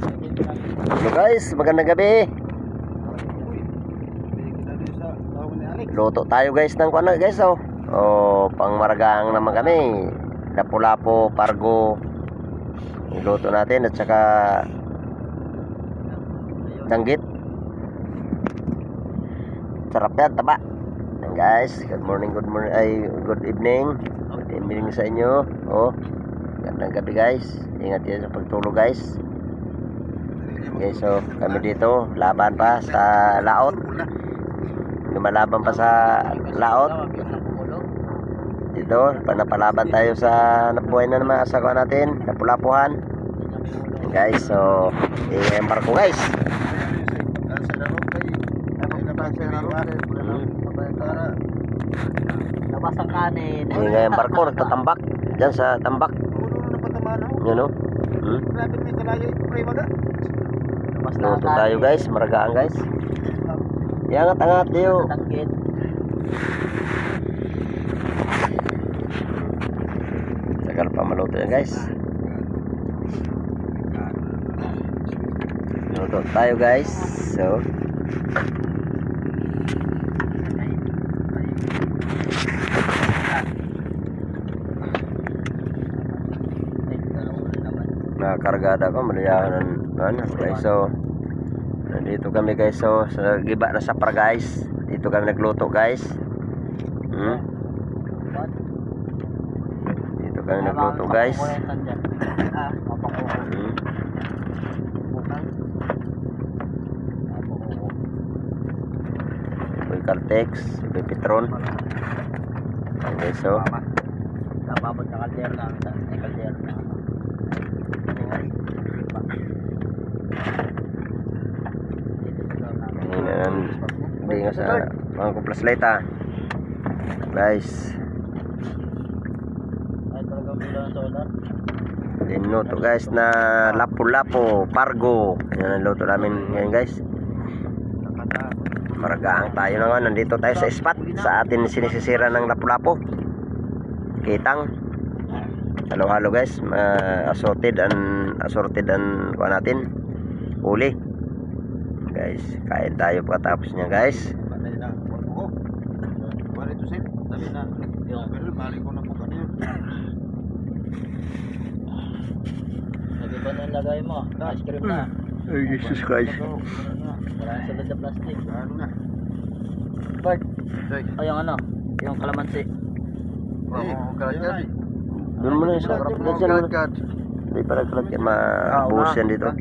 Hello guys, magandang gabi. Luto tayo guys ng ano guys oh. Oh, pangmaragaang naman kami. Lapu-lapu, pargo. Iluto natin at saka danggit. Sarap yan, taba. Yan guys, good morning, good evening. Good evening sa inyo. Oh, gandang gabi guys. Ingat yan sa pagtulog guys. Okay, so kami dito, laban pa sa laot. Lumalaban pa sa laot. Dito, panapalaban tayo sa nabuhay na naman asagawa natin, napulapuhan. Guys, so i-embarko guys. Labas ang kanin. I-embarko, nagtatambak dyan sa tambak. Yan o. Luto tayo guys, maragaan guys. Iangat-angat tayo. Tagal pa maluto yan guys. Luto tayo guys. So nakakargada ko, maliyahan ano guys. So nandito kami guys, so sa giba na sapra guys. Dito kami nagluto guys. Dito kami nagluto guys. May Caltex, may Petron. Okay, so napabot na kalder na kalder na. Hindi nga sa mga kuplas light guys. Ay talaga bilang solar. Dinuto guys na lapu-lapu, pargo. Yan ang luto namin ngayon guys. Maragaang tayo na nga. Nandito tayo sa spot. Sa atin sinisisira ng lapu-lapu. Kitang. Halo-halo guys. Assorted and kuha natin. Uli. Guys, kain tayo pagkatapos niya guys. Lagi ba na yung lagay mo? Ice cream na. Ay, Jesus Christ. Wala na sulod na plastic. Bert, o yung ano? Yung kalamansi. Doon mo na yung sarap. Hindi pa nagkalat yan. Mabuhos yan dito.